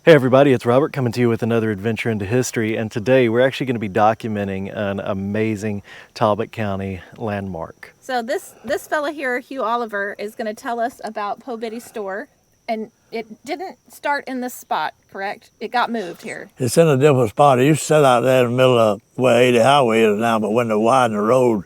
Hey everybody, it's Robert coming to you with another adventure into history, and today we're actually going to be documenting an amazing Talbot County landmark. So this fella here, Hugh Oliver, is going to tell us about Po Biddy Store, and it didn't start in this spot, correct? It got moved here. It's in a different spot. It used to sit out there in the middle of where 80 Highway is now, but when they widened the road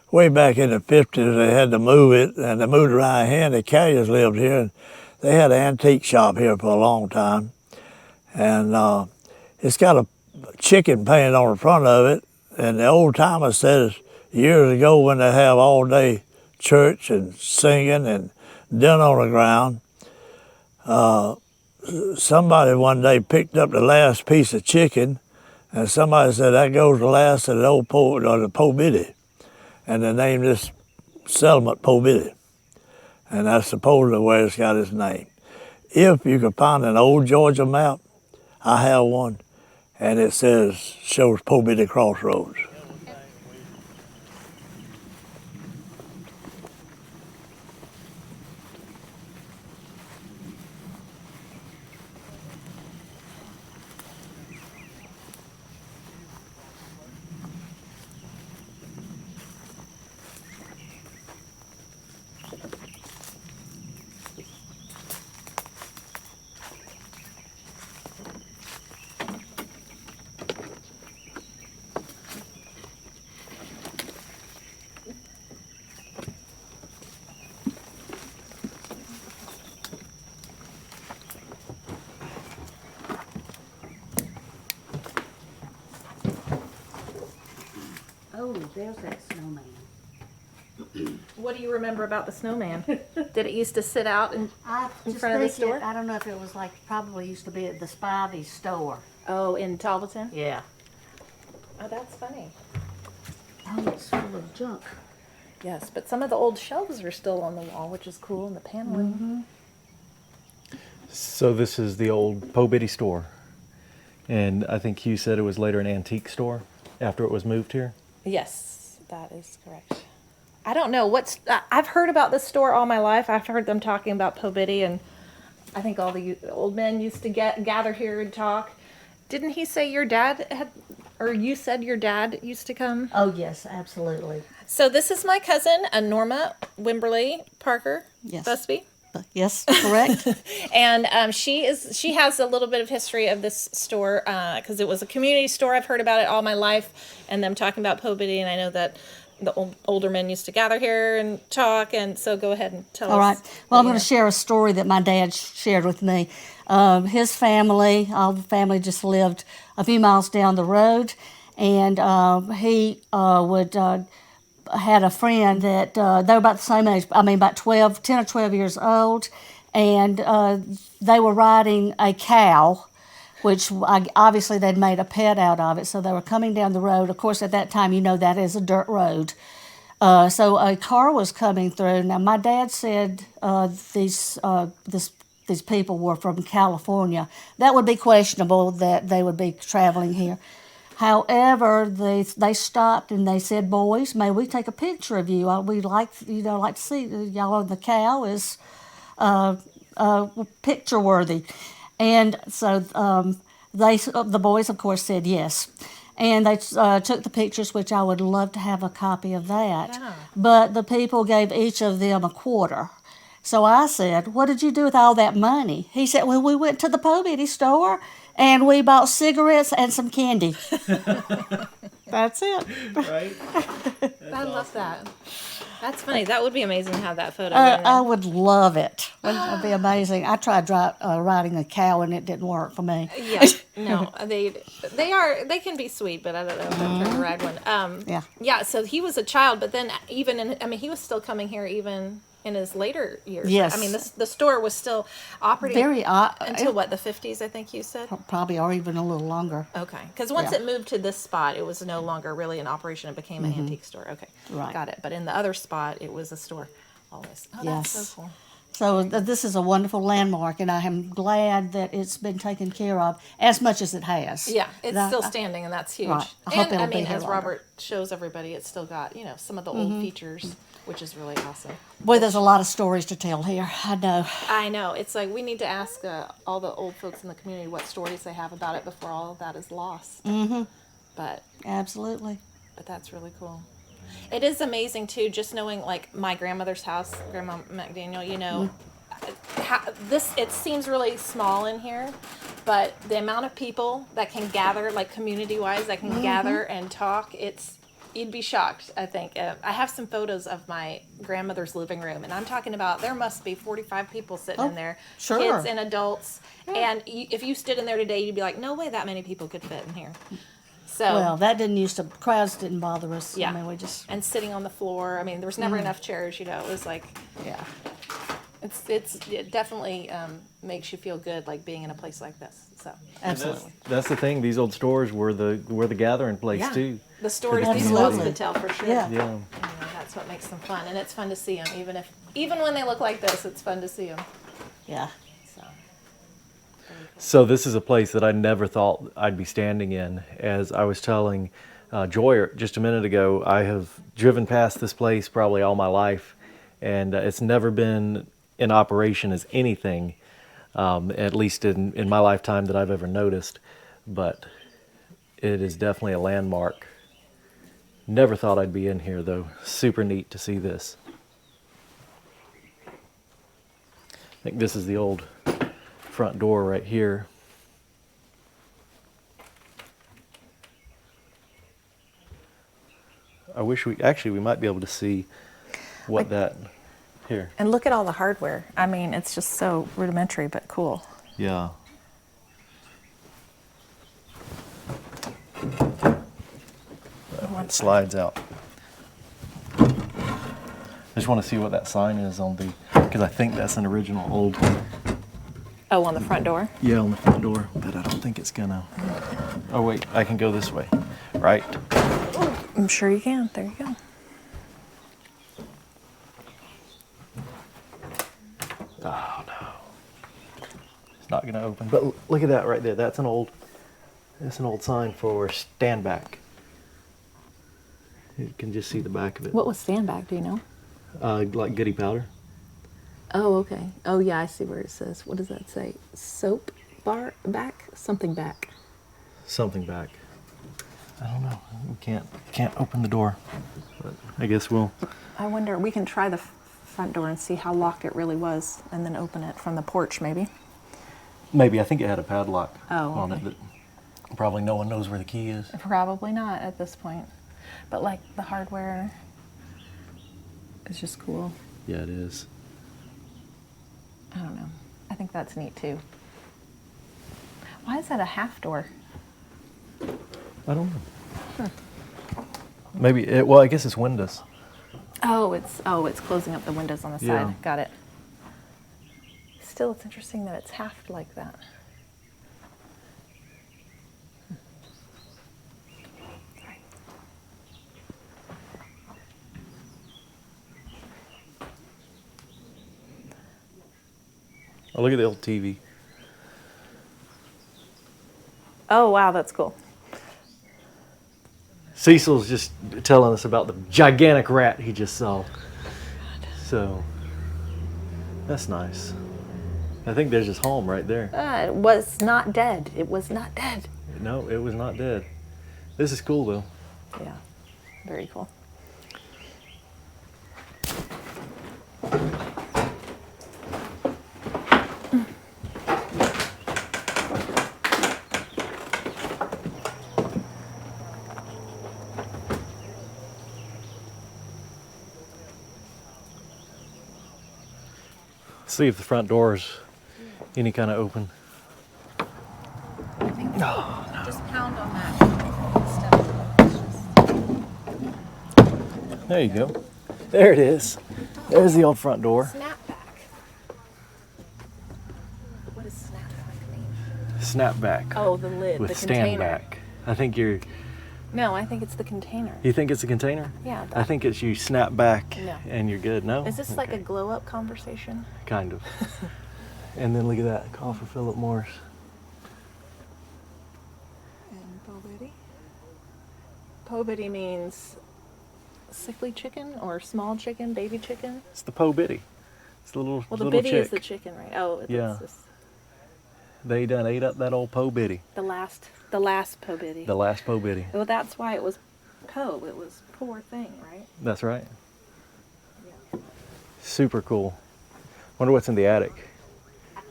way back in the 50s, they had to move it, and they moved around here, and the carriers lived here, and they had an antique shop here for a long time. And it's got a chicken painted on the front of it, and the old timer says years ago when they have all day church and singing and dinner on the ground, somebody one day picked up the last piece of chicken, and somebody said that goes the last of the old the Po Biddy, and they named this settlement Po Biddy, and that's supposedly where it's got its name. If you could find an old Georgia map, I have one, and it shows Po Biddy Crossroads. Oh, there's that snowman. What do you remember about the snowman? Did it used to sit out in front of the store? I don't know if it was like, probably used to be at the Spivey store. Oh, in Talbotton? Yeah. Oh, that's funny. Oh, it's full of junk. Yes, but some of the old shelves are still on the wall, which is cool, and the paneling. So this is the old Po Biddy Store, and I think Hugh said it was later an antique store after it was moved here. Yes, that is correct. I don't know I've heard about this store all my life. I've heard them talking about Po Biddy, and I think all the old men used to gather here and talk. Didn't he say your dad had, or you said your dad used to come? Oh, yes, absolutely. So this is my cousin, Norma Wimberly Parker Yes. Busby. Yes, correct. And she has a little bit of history of this store because it was a community store. I've heard about it all my life, and them talking about Po Biddy, and I know that the older men used to gather here and talk. And so go ahead and tell us. All right. Well, I'm going to share a story that my dad shared with me. His family, all the family just lived a few miles down the road, and he had a friend that they were about the same age, about 10 or 12 years old, and they were riding a cow, which obviously they'd made a pet out of it, so they were coming down the road. Of course, at that time, that is a dirt road. So a car was coming through. Now, my dad said these people were from California. That would be questionable that they would be traveling here. However, they stopped and they said, "Boys, may we take a picture of you? We'd like to see y'all on the cow is picture worthy." And so the boys, of course, said yes. And they took the pictures, which I would love to have a copy of that. Yeah. But the people gave each of them a quarter. So I said, "What did you do with all that money?" He said, "Well, we went to the Po Biddy store and we bought cigarettes and some candy." That's it. Right? I love that. That's funny. That would be amazing to have that photo. I would love it. Wouldn't it be amazing? I tried riding a cow and it didn't work for me. Yeah, no, they can be sweet, but I don't know if I'm trying to ride one. Yeah. So he was a child, but then he was still coming here even in his later years. Yes. The store was still operating Very until what, the 50s, I think you said? Probably, or even a little longer. Okay, because once it moved to this spot, it was no longer really an operation. It became an antique store. Okay, Right. got it. But in the other spot, it was a store always. Oh, that's Yes. so cool. So this is a wonderful landmark, and I am glad that it's been taken care of as much as it has. Yeah, it's still standing, and that's huge. Right. I hope And it'll be here as longer. Robert shows everybody, it's still got some of the old features. which is really awesome. Boy, there's a lot of stories to tell here. I know. I know. It's like we need to ask all the old folks in the community what stories they have about it before all of that is lost. Mm-hmm. But Absolutely. that's really cool. It is amazing too, just knowing like my grandmother's house, Grandma McDaniel. You know, it seems really small in here, but the amount of people that can gather, like community-wise, that can gather and talk, you'd be shocked, I think. I have some photos of my grandmother's living room, and I'm talking about there must be 45 people sitting in there, sure. kids and adults. And if you stood in there today, you'd be like, no way that many people could fit in here. So, Well, that didn't usch to, crowds didn't bother us. yeah. I mean, we just, And sitting on the floor. I mean, there was never enough chairs, you know. It was like, yeah. it definitely makes you feel good, like being in a place like this. So, Absolutely. That's the thing. These old stores were the gathering place yeah. too. The stories For the these community. folks could tell for sure. Yeah. Yeah. You know, that's what makes them fun, and it's fun to see them. Even when they look like this, it's fun to see them. Yeah. So, So this is a place that I never thought I'd be standing in. As I was telling Joy just a minute ago, I have driven past this place probably all my life, and it's never been in operation as anything, at least in my lifetime that I've ever noticed. But it is definitely a landmark. Never thought I'd be in here though. Super neat to see this. I think this is the old front door right here. I wish we might be able to see what that here. and look at all the hardware. I mean, it's just so rudimentary, but cool. Yeah. It slides out. I just want to see what that sign is on because I think that's an original old. Oh, on the front door. Yeah, on the front door, but I don't think it's gonna. Oh wait, I can go this way, right? I'm sure you can. There you go. Oh no, it's not gonna open. But look at that right there. That's an old sign for stand back. You can just see the back of it. What was stand back? Do you know? Like Goody Powder. Oh, okay. Oh, yeah, I see where it says. What does that say? Soap bar back? Something back. Something back. I don't know. We can't open the door. But I guess we'll. I wonder, we can try the front door and see how locked it really was, and then open it from the porch, maybe. Maybe I think it had a padlock Oh, on okay. it. But probably no one knows where the key is. Probably not at this point. But, like, the hardware is just cool. Yeah, it is. I don't know. I think that's neat, too. Why is that a half door? I don't know. Maybe it. Well, I guess it's windows. Oh, it's closing up the windows on the Yeah. side. Got it. Still, it's interesting that it's half like that. Oh, look at the old TV. Oh, wow, that's cool. Cecil's just telling us about the gigantic rat he just saw. So that's nice. I think there's his home right there. It was not dead. It was not dead. No, it was not dead. This is cool though. Yeah, very cool. See if the front door's any kind of open. Just pound on that. There you go. There it is. There's the old front door. Snapback. What does snapback mean? Snapback. Oh, the lid, with the stand container. back. I think you No, I think it's the container. think it's a container? Yeah. I think it's you snap back No. and you're good. No? Is this like a Okay. glow up conversation? Kind of. And then look at that. Call for Philip Morris. And Po Biddy? Po Biddy means sickly chicken or small chicken, baby chicken. It's the Po Biddy. It's the little Well, the little biddy chick. is the chicken, right? Oh, Yeah. it's just They done ate up that old Po Biddy. the last Po Biddy. The last Po Biddy. Well, that's why it was Po. It was poor thing, right? That's right. Yeah. Super cool. Wonder what's in the attic.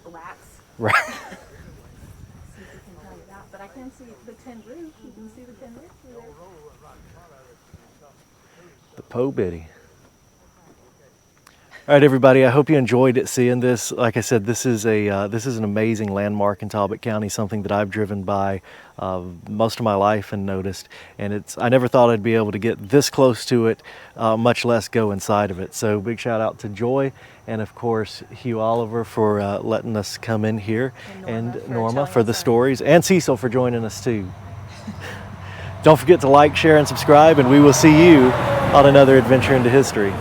Rats. Right. See if I can tell you that, but I can see the tin roof. You can see the tin roof through there. The Po Biddy. All right, everybody. I hope you enjoyed seeing this. Like I said, this is an amazing landmark in Talbot County. Something that I've driven by most of my life and noticed. And I never thought I'd be able to get this close to it, much less go inside of it. So big shout out to Joy, and of course Hugh Oliver for letting us come in here, and Norma for the stories, and Cecil for joining us too. Don't forget to like, share, and subscribe, and we will see you on another adventure into history.